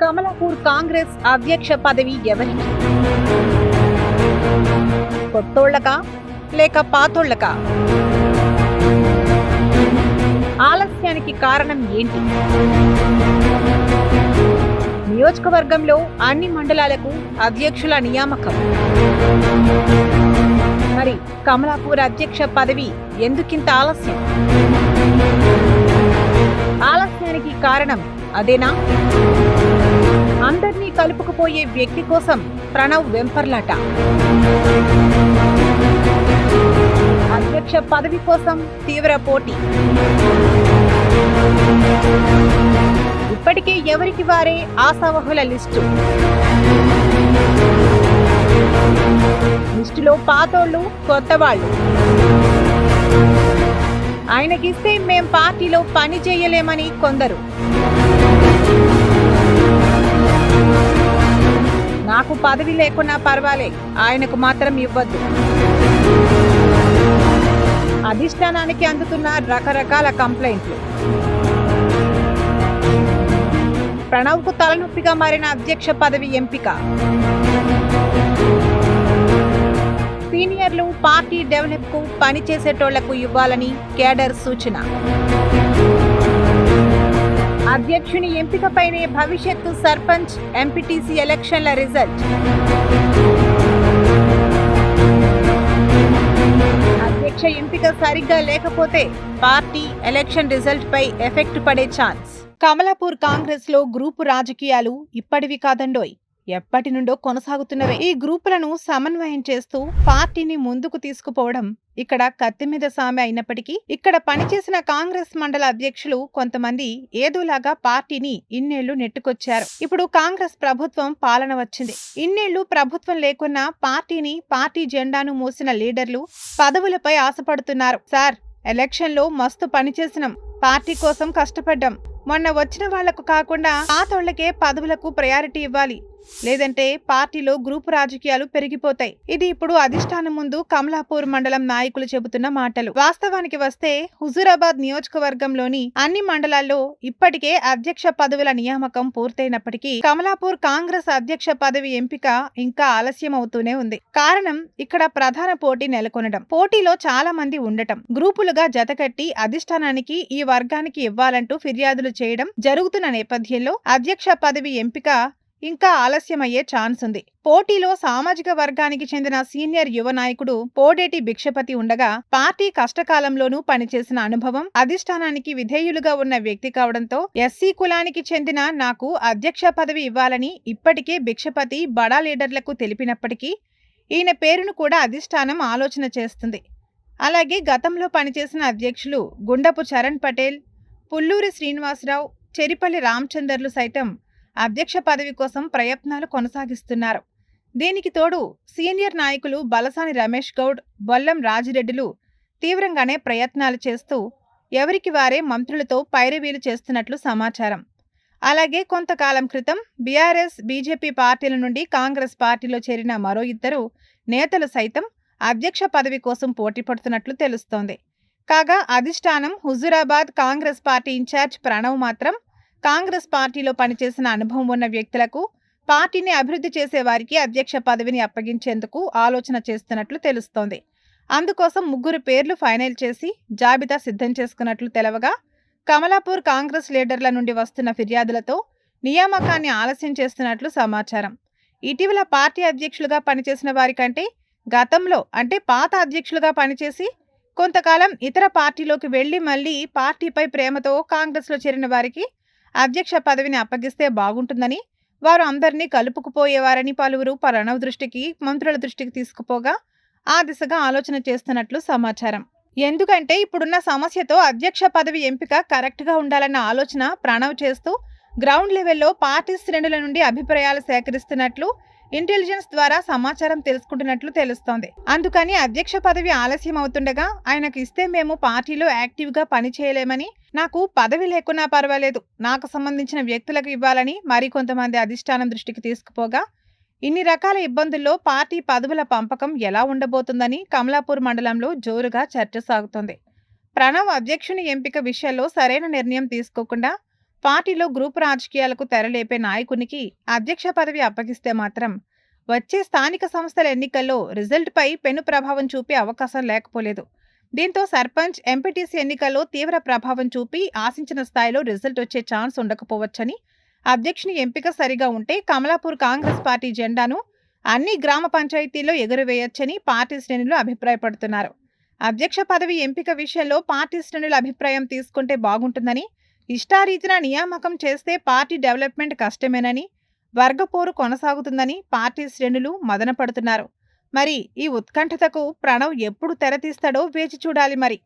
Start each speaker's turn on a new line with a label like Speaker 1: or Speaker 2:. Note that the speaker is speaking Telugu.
Speaker 1: కమలాపూర్ కాంగ్రెస్ అధ్యక్ష పదవి ఎవరికి? కొత్తోళ్లకా లేక పాతోళ్లకా? ఆలస్యానికి కారణం ఏంటి? నియోజకవర్గంలో అన్ని మండలాలకు అధ్యక్షుల నియామకం. మరి కమలాపూర్ అధ్యక్ష పదవి ఎందుకింత ఆలస్యం? ఆలస్యానికి కారణం అదేనా? అందర్నీ కలుపుకుపోయే వ్యక్తి కోసం ప్రణవ్ వెంపర్లాట. అధ్యక్ష పదవి కోసం తీవ్ర పోటీ. ఇప్పటికే ఎవరికి వారే ఆశావహుల లిస్టులో పాతోళ్లు, కొత్తవాళ్లు. ఆయనకిస్తే మేం పార్టీలో పని చేయలేమని కొందరు. నాకు పదవి లేకున్నా పర్వాలే, ఆయనకు మాత్రం ఇవ్వద్దు. అధిష్టానానికి అందుతున్న రకరకాల కంప్లైంట్లు. ప్రణవ్కు తలనొప్పిగా మారిన అధ్యక్ష పదవి ఎంపిక. సీనియర్లు పార్టీ డెవలప్ కు పనిచేసేటోళ్లకు ఇవ్వాలని కేడర్ సూచన. అధ్యక్షుని ఎంపికపైనే భవిష్యత్తు సర్పంచ్, ఎంపీటీసీ ఎలక్షన్ల రిజల్ట్. అధ్యక్ష ఎంపిక సరిగ్గా లేకపోతే పార్టీ ఎలక్షన్ రిజల్ట్ పై ఎఫెక్ట్ పడే ఛాన్స్. కమలాపూర్ కాంగ్రెస్ లో గ్రూపు రాజకీయాలు ఇప్పటివి కాదండోయ్, ఎప్పటి నుండో కొనసాగుతున్నవే. ఈ గ్రూపులను సమన్వయం చేస్తూ పార్టీని ముందుకు తీసుకుపోవడం ఇక్కడ కత్తి మీద సామె అయినప్పటికీ, ఇక్కడ పనిచేసిన కాంగ్రెస్ మండల అధ్యక్షులు కొంతమంది ఏదోలాగా పార్టీని ఇన్నేళ్లు నెట్టుకొచ్చారు. ఇప్పుడు కాంగ్రెస్ ప్రభుత్వం పాలన వచ్చింది. ఇన్నేళ్లు ప్రభుత్వం లేకున్నా పార్టీ జెండాను మోసిన లీడర్లు పదవులపై ఆశపడుతున్నారు. సార్, ఎలక్షన్ లో మస్తు పనిచేసినాం, పార్టీ కోసం కష్టపడ్డాం, మొన్న వచ్చిన వాళ్లకు కాకుండా పాతోళ్లకే పదవులకు ప్రయారిటీ ఇవ్వాలి, లేదంటే పార్టీలో గ్రూపు రాజకీయాలు పెరిగిపోతాయి. ఇది ఇప్పుడు అధిష్టానం ముందు కమలాపూర్ మండలం నాయకులు చెబుతున్న మాటలు. వాస్తవానికి వస్తే హుజూరాబాద్ నియోజకవర్గంలోని అన్ని మండలాల్లో ఇప్పటికే అధ్యక్ష పదవుల నియామకం పూర్తయినప్పటికీ కమలాపూర్ కాంగ్రెస్ అధ్యక్ష పదవి ఎంపిక ఇంకా ఆలస్యం అవుతూనే ఉంది. కారణం ఇక్కడ ప్రధాన పోటీ నెలకొనడం, పోటీలో చాలా మంది ఉండటం, గ్రూపులుగా జతకట్టి అధిష్టానానికి ఈ వర్గానికి ఇవ్వాలంటూ ఫిర్యాదులు చేయడం జరుగుతున్న నేపథ్యంలో అధ్యక్ష పదవి ఎంపిక ఇంకా ఆలస్యమయ్యే ఛాన్స్ ఉంది. పోటీలో సామాజిక వర్గానికి చెందిన సీనియర్ యువ నాయకుడు పోడేటి భిక్షపతి ఉండగా, పార్టీ కష్టకాలంలోనూ పనిచేసిన అనుభవం, అధిష్టానానికి విధేయులుగా ఉన్న వ్యక్తి కావడంతో ఎస్సీ కులానికి చెందిన నాకు అధ్యక్ష పదవి ఇవ్వాలని ఇప్పటికే భిక్షపతి బడా లీడర్లకు తెలిపినప్పటికీ ఈయన పేరును కూడా అధిష్టానం ఆలోచన చేస్తుంది. అలాగే గతంలో పనిచేసిన అధ్యక్షులు గుండపు చరణ్ పటేల్, పుల్లూరి శ్రీనివాసరావు, చెరిపల్లి రామచందర్లు సైతం అధ్యక్ష పదవి కోసం ప్రయత్నాలు కొనసాగిస్తున్నారు. దీనికి తోడు సీనియర్ నాయకులు బలసాని రమేష్ గౌడ్, బొల్లం రాజిరెడ్డిలు తీవ్రంగానే ప్రయత్నాలు చేస్తూ ఎవరికి వారే మంత్రులతో పైరవీలు చేస్తున్నట్లు సమాచారం. అలాగే కొంతకాలం క్రితం బీఆర్ఎస్, బీజేపీ పార్టీల నుండి కాంగ్రెస్ పార్టీలో చేరిన మరో ఇద్దరు నేతలు సైతం అధ్యక్ష పదవి కోసం పోటీ పడుతున్నట్లు తెలుస్తోంది. కాగా అధిష్టానం హుజూరాబాద్ కాంగ్రెస్ పార్టీ ఇన్ఛార్జ్ ప్రణవ్ మాత్రం కాంగ్రెస్ పార్టీలో పనిచేసిన అనుభవం ఉన్న వ్యక్తులకు, పార్టీని అభివృద్ధి చేసే వారికి అధ్యక్ష పదవిని అప్పగించేందుకు ఆలోచన చేస్తున్నట్లు తెలుస్తోంది. అందుకోసం 3 పేర్లు ఫైనల్ చేసి జాబితా సిద్ధం చేసుకున్నట్లు తెలవగా, కమలాపూర్ కాంగ్రెస్ లీడర్ల నుండి వస్తున్న ఫిర్యాదులతో నియామకాన్ని ఆలస్యం చేస్తున్నట్లు సమాచారం. ఇటీవల పార్టీ అధ్యక్షులుగా పనిచేసిన వారి కంటే గతంలో అంటే పాత అధ్యక్షులుగా పనిచేసి కొంతకాలం ఇతర పార్టీలోకి వెళ్లి మళ్లీ పార్టీపై ప్రేమతో కాంగ్రెస్లో చేరిన వారికి అధ్యక్ష పదవిని అప్పగిస్తే బాగుంటుందని, వారు అందరినీ కలుపుకుపోయేవారని పలువురు ప్రణవ్ దృష్టికి, మంత్రుల దృష్టికి తీసుకుపోగా ఆ దిశగా ఆలోచన చేస్తున్నట్లు సమాచారం. ఎందుకంటే ఇప్పుడున్న సమస్యతో అధ్యక్ష పదవి ఎంపిక కరెక్ట్గా ఉండాలన్న ఆలోచన ప్రణవ్ చేస్తూ గ్రౌండ్ లెవెల్లో పార్టీ శ్రేణుల నుండి అభిప్రాయాలు సేకరిస్తున్నట్లు, ఇంటెలిజెన్స్ ద్వారా సమాచారం తెలుసుకుంటున్నట్లు తెలుస్తోంది. అందుకని అధ్యక్ష పదవి ఆలస్యం అవుతుండగా ఆయనకు ఇస్తే మేము పార్టీలో యాక్టివ్గా పనిచేయలేమని, నాకు పదవి లేకున్నా పర్వాలేదు, నాకు సంబంధించిన వ్యక్తులకు ఇవ్వాలని మరికొంతమంది అధిష్టానం దృష్టికి తీసుకుపోగా, ఇన్ని రకాల ఇబ్బందుల్లో పార్టీ పదవుల పంపకం ఎలా ఉండబోతుందని కమలాపూర్ మండలంలో జోరుగా చర్చ సాగుతోంది. ప్రణవ్ అధ్యక్షుని ఎంపిక విషయంలో సరైన నిర్ణయం తీసుకోకుండా పార్టీలో గ్రూపు రాజకీయాలకు తెరలేపే నాయకునికి అధ్యక్ష పదవి అప్పగిస్తే మాత్రం వచ్చే స్థానిక సంస్థల ఎన్నికల్లో రిజల్ట్పై పెను ప్రభావం చూపే అవకాశం లేకపోలేదు. దీంతో సర్పంచ్, ఎంపీటీసీ ఎన్నికల్లో తీవ్ర ప్రభావం చూపి ఆశించిన స్థాయిలో రిజల్ట్ వచ్చే ఛాన్స్ ఉండకపోవచ్చని, అధ్యక్షుని ఎంపిక సరిగా ఉంటే కమలాపూర్ కాంగ్రెస్ పార్టీ జెండాను అన్ని గ్రామ పంచాయతీల్లో ఎగురవేయొచ్చని పార్టీ శ్రేణులు అభిప్రాయపడుతున్నారు. అధ్యక్ష పదవి ఎంపిక విషయంలో పార్టీ శ్రేణుల అభిప్రాయం తీసుకుంటే బాగుంటుందని, ఇష్టారీతిన నియామకం చేస్తే పార్టీ డెవలప్మెంట్ కష్టమేనని, వర్గపోరు కొనసాగుతుందని పార్టీ శ్రేణులు మదనపడుతున్నారు. మరి ఈ ఉత్కంఠతకు ప్రణవ్ ఎప్పుడు తెరతీస్తాడో వేచి చూడాలి మరి.